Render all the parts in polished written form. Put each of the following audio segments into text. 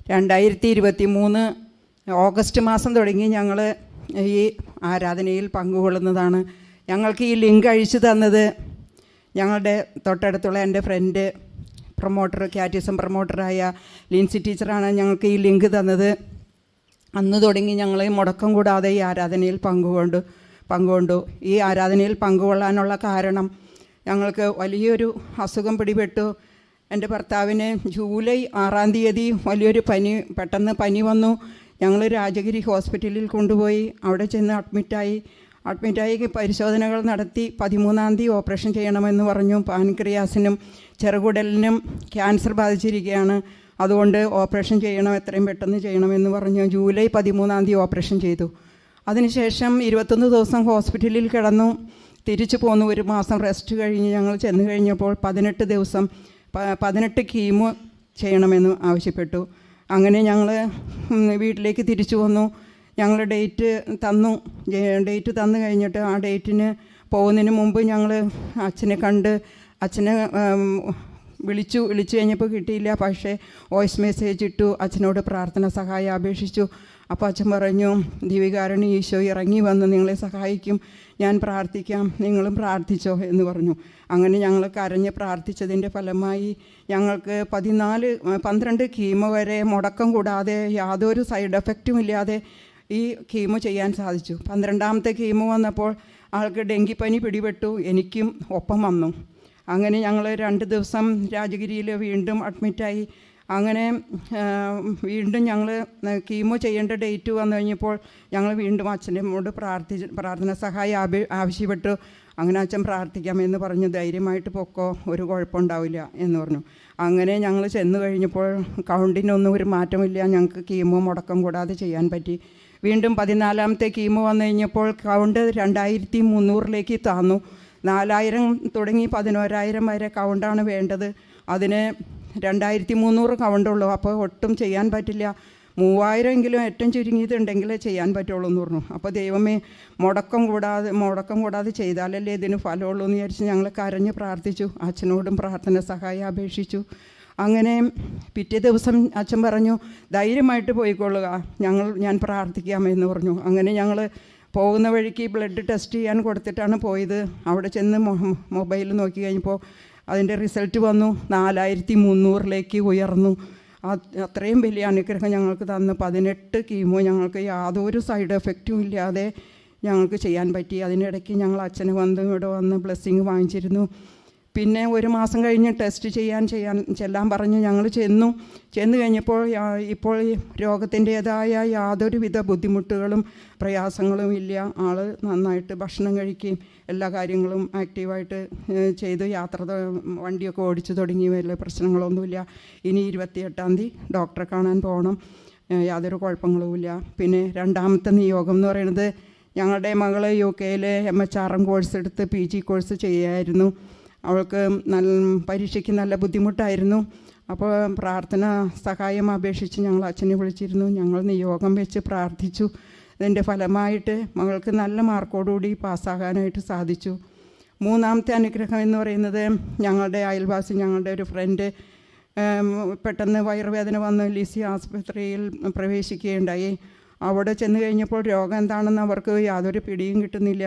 2023 August മാസം തുടങ്ങി ഞങ്ങൾ ഈ ആരാധനയിൽ പങ്കുകൊള്ളുന്നതാണ്. ഞങ്ങൾക്ക് ഈ ലിങ്ക് അയച്ചു തന്നത് ഞങ്ങളുടെ തൊട്ടടുത്തുള്ള എൻ്റെ ഫ്രണ്ട് കാറ്റിസം പ്രൊമോട്ടറായ ലിൻസി ടീച്ചറാണ് ഞങ്ങൾക്ക് ഈ ലിങ്ക് തന്നത്. അന്ന് തുടങ്ങി ഞങ്ങൾ മുടക്കം കൂടാതെ ഈ ആരാധനയിൽ പങ്കുകൊണ്ടു. ഈ ആരാധനയിൽ പങ്കുകൊള്ളാനുള്ള കാരണം, ഞങ്ങൾക്ക് വലിയൊരു അസുഖം പിടിപെട്ടു. എൻ്റെ ഭർത്താവിന് ജൂലൈ 6-ാം തീയതി വലിയൊരു പെട്ടെന്ന് പനി വന്നു. ഞങ്ങൾ രാജഗിരി ഹോസ്പിറ്റലിൽ കൊണ്ടുപോയി. അവിടെ ചെന്ന് അഡ്മിറ്റായി പരിശോധനകൾ നടത്തി 13-ാം തീയതി ഓപ്പറേഷൻ ചെയ്യണമെന്ന് പറഞ്ഞു. പാൻക്രിയാസിനും ചെറുകുടലിനും ക്യാൻസർ ബാധിച്ചിരിക്കുകയാണ്, അതുകൊണ്ട് ഓപ്പറേഷൻ ചെയ്യണം, എത്രയും പെട്ടെന്ന് ചെയ്യണമെന്ന് പറഞ്ഞു. ജൂലൈ 13-ാം തീയതി ഓപ്പറേഷൻ ചെയ്തു. അതിനുശേഷം 21 ദിവസം ഹോസ്പിറ്റലിൽ കിടന്നു. തിരിച്ചു പോന്നു. ഒരു മാസം റെസ്റ്റ് കഴിഞ്ഞ് ഞങ്ങൾ ചെന്ന് കഴിഞ്ഞപ്പോൾ 18 കീമോ ചെയ്യണമെന്ന് ആവശ്യപ്പെട്ടു. അങ്ങനെ ഞങ്ങൾ വീട്ടിലേക്ക് തിരിച്ചു വന്നു. ഞങ്ങൾ ഡേറ്റ് തന്നു കഴിഞ്ഞിട്ട് ആ ഡേറ്റിന് പോകുന്നതിന് മുമ്പ് ഞങ്ങൾ അച്ഛനെ കണ്ട് വിളിച്ചു കഴിഞ്ഞപ്പോൾ കിട്ടിയില്ല. പക്ഷേ വോയിസ് മെസ്സേജ് ഇട്ടു, അച്ഛനോട് പ്രാർത്ഥന സഹായം അപേക്ഷിച്ചു. അപ്പോൾ അച്ഛൻ പറഞ്ഞു, ദിവ്യകാരുണ്യ ഈശോ ഇറങ്ങി വന്ന് നിങ്ങളെ സഹായിക്കും, ഞാൻ പ്രാർത്ഥിക്കാം, നിങ്ങളും പ്രാർത്ഥിച്ചോ എന്ന് പറഞ്ഞു. അങ്ങനെ ഞങ്ങൾ കരഞ്ഞ് പ്രാർത്ഥിച്ചതിൻ്റെ ഫലമായി ഞങ്ങൾക്ക് 12 കീമോ വരെ മുടക്കം കൂടാതെ യാതൊരു സൈഡ് എഫക്റ്റും ഇല്ലാതെ ഈ കീമോ ചെയ്യാൻ സാധിച്ചു. 12ാമത്തെ കീമോ വന്നപ്പോൾ ആൾക്ക് ഡെങ്കിപ്പനി പിടിപെട്ടു, എനിക്കും ഒപ്പം വന്നു. അങ്ങനെ ഞങ്ങൾ 2 ദിവസം രാജഗിരിയിൽ വീണ്ടും അഡ്മിറ്റായി. അങ്ങനെ വീണ്ടും ഞങ്ങൾ കീമോ ചെയ്യേണ്ട ഡേറ്റ് വന്നു കഴിഞ്ഞപ്പോൾ ഞങ്ങൾ വീണ്ടും അച്ഛനോട് പ്രാർത്ഥന സഹായം ആവശ്യപ്പെട്ടു. അങ്ങനെ അച്ഛൻ പ്രാർത്ഥിക്കാമെന്ന് പറഞ്ഞു, ധൈര്യമായിട്ട് പൊക്കോ, ഒരു കുഴപ്പമുണ്ടാവില്ല എന്ന് പറഞ്ഞു. അങ്ങനെ ഞങ്ങൾ ചെന്ന് കഴിഞ്ഞപ്പോൾ കൗണ്ടിനൊന്നും ഒരു മാറ്റമില്ല. ഞങ്ങൾക്ക് കീമോ മുടക്കം കൂടാതെ ചെയ്യാൻ പറ്റി. വീണ്ടും 14ാമത്തെ കീമോ വന്നു കഴിഞ്ഞപ്പോൾ കൗണ്ട് 2300 താന്നു. 4000 തുടങ്ങി 11,000 വരെ കൗണ്ടാണ് വേണ്ടത്. അതിന് 2300 കൗണ്ടുള്ളൂ. അപ്പോൾ ഒട്ടും ചെയ്യാൻ പറ്റില്ല. 3000 ഏറ്റവും ചുരുങ്ങിയതുണ്ടെങ്കിലേ ചെയ്യാൻ പറ്റുള്ളൂ എന്ന് പറഞ്ഞു. അപ്പോൾ ദൈവമേ, മുടക്കം കൂടാതെ ചെയ്താലല്ലേ ഇതിന് ഫലമുള്ളൂ എന്ന് വിചാരിച്ച് ഞങ്ങൾ കരഞ്ഞ് പ്രാർത്ഥിച്ചു. അച്ഛനോടും പ്രാർത്ഥന സഹായം അപേക്ഷിച്ചു. അങ്ങനെ പിറ്റേ ദിവസം അച്ഛൻ പറഞ്ഞു, ധൈര്യമായിട്ട് പോയിക്കൊള്ളുക, ഞാൻ പ്രാർത്ഥിക്കാമെന്ന് പറഞ്ഞു. അങ്ങനെ ഞങ്ങൾ പോകുന്ന വഴിക്ക് ബ്ലഡ് ടെസ്റ്റ് ചെയ്യാൻ കൊടുത്തിട്ടാണ് പോയത്. അവിടെ ചെന്ന് മൊബൈൽ നോക്കി കഴിഞ്ഞപ്പോൾ അതിൻ്റെ റിസൾട്ട് വന്നു, 4300 ഉയർന്നു. അത്രയും വലിയ അനുഗ്രഹം ഞങ്ങൾക്ക് തന്നു. 18 കീമോ ഞങ്ങൾക്ക് യാതൊരു സൈഡ് എഫക്റ്റും ഇല്ലാതെ ഞങ്ങൾക്ക് ചെയ്യാൻ പറ്റി. അതിനിടയ്ക്ക് ഞങ്ങൾ അച്ഛന് ഇവിടെ വന്ന് ബ്ലെസ്സിങ് വാങ്ങിച്ചിരുന്നു. പിന്നെ ഒരു മാസം കഴിഞ്ഞ് ടെസ്റ്റ് ചെല്ലാൻ പറഞ്ഞു. ഞങ്ങൾ ചെന്ന് കഴിഞ്ഞപ്പോൾ ഇപ്പോൾ രോഗത്തിൻ്റേതായ യാതൊരുവിധ ബുദ്ധിമുട്ടുകളും പ്രയാസങ്ങളും ഇല്ല. ആൾ നന്നായിട്ട് ഭക്ഷണം കഴിക്കുകയും എല്ലാ കാര്യങ്ങളും ആക്റ്റീവായിട്ട് ചെയ്ത് വണ്ടിയൊക്കെ ഓടിച്ചു തുടങ്ങി. വലിയ പ്രശ്നങ്ങളൊന്നുമില്ല. ഇനി 28-ാം തീയതി ഡോക്ടറെ കാണാൻ പോകണം, യാതൊരു കുഴപ്പങ്ങളുമില്ല. പിന്നെ 2ാമത്തെ നിയോഗം എന്ന് പറയുന്നത്, ഞങ്ങളുടെ മകൾ UK-യിൽ MHRM കോഴ്സ് എടുത്ത് PG കോഴ്സ് ചെയ്യായിരുന്നു. അവൾക്ക് പരീക്ഷയ്ക്ക് നല്ല ബുദ്ധിമുട്ടായിരുന്നു. അപ്പോൾ പ്രാർത്ഥന സഹായം അപേക്ഷിച്ച് ഞങ്ങൾ അച്ഛനെ വിളിച്ചിരുന്നു. ഞങ്ങൾ നിയോഗം വെച്ച് പ്രാർത്ഥിച്ചു. ഇതിൻ്റെ ഫലമായിട്ട് മകൾക്ക് നല്ല മാർക്കോടുകൂടി പാസ്സാകാനായിട്ട് സാധിച്ചു. 3ാമത്തെ അനുഗ്രഹം എന്ന് പറയുന്നത്, ഞങ്ങളുടെ അയൽവാസി, ഞങ്ങളുടെ ഒരു ഫ്രണ്ട് പെട്ടെന്ന് വയറുവേദന വന്ന് ലിസി ആസ്പത്രിയിൽ പ്രവേശിക്കുകയുണ്ടായി. അവിടെ ചെന്ന് കഴിഞ്ഞപ്പോൾ രോഗം എന്താണെന്ന് അവർക്ക് യാതൊരു പിടിയും കിട്ടുന്നില്ല.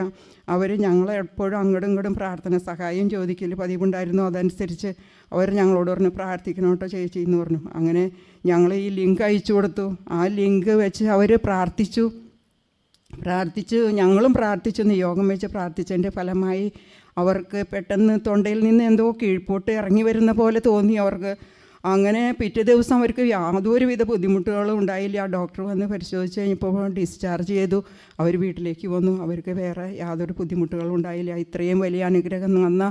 ഞങ്ങളെ എപ്പോഴും അങ്ങോട്ടും ഇങ്ങോട്ടും പ്രാർത്ഥന സഹായം ചോദിക്കൽ പതിവുണ്ടായിരുന്നു. അതനുസരിച്ച് അവർ ഞങ്ങളോട് പറഞ്ഞു, പ്രാർത്ഥിക്കണം കേട്ടോ ചേച്ചി എന്ന് പറഞ്ഞു. അങ്ങനെ ഞങ്ങൾ ഈ ലിങ്ക് അയച്ചു കൊടുത്തു. ആ ലിങ്ക് വെച്ച് അവർ പ്രാർത്ഥിച്ചു. ഞങ്ങളും പ്രാർത്ഥിച്ചു. നിയോഗം വെച്ച് പ്രാർത്ഥിച്ചതിൻ്റെ ഫലമായി അവർക്ക് പെട്ടെന്ന് തൊണ്ടയിൽ നിന്ന് എന്തോ കീഴ്പോട്ട് ഇറങ്ങി വരുന്ന പോലെ തോന്നി അവർക്ക്. അങ്ങനെ പിറ്റേ ദിവസം അവർക്ക് യാതൊരുവിധ ബുദ്ധിമുട്ടുകളും ഉണ്ടായില്ല. ഡോക്ടർ വന്ന് പരിശോധിച്ച് കഴിഞ്ഞപ്പോൾ ഡിസ്ചാർജ് ചെയ്തു. അവർ വീട്ടിലേക്ക് വന്നു. അവർക്ക് വേറെ യാതൊരു ബുദ്ധിമുട്ടുകളും ഉണ്ടായില്ല. ഇത്രയും വലിയ അനുഗ്രഹം തന്ന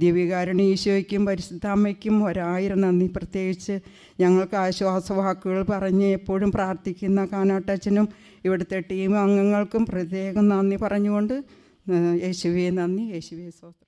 ദിവ്യകാരുണ്യ ഈശോയ്ക്കും പരിശുദ്ധാമ്മയ്ക്കും 1000 നന്ദി. പ്രത്യേകിച്ച് ഞങ്ങൾക്ക് ആശ്വാസവാക്കുകൾ പറഞ്ഞ് എപ്പോഴും പ്രാർത്ഥിക്കുന്ന കാനാട്ടച്ഛനും ഇവിടുത്തെ ടീം അംഗങ്ങൾക്കും പ്രത്യേകം നന്ദി പറഞ്ഞുകൊണ്ട്, യേശുവേ നന്ദി, യേശുവേ സ്തോത്രം.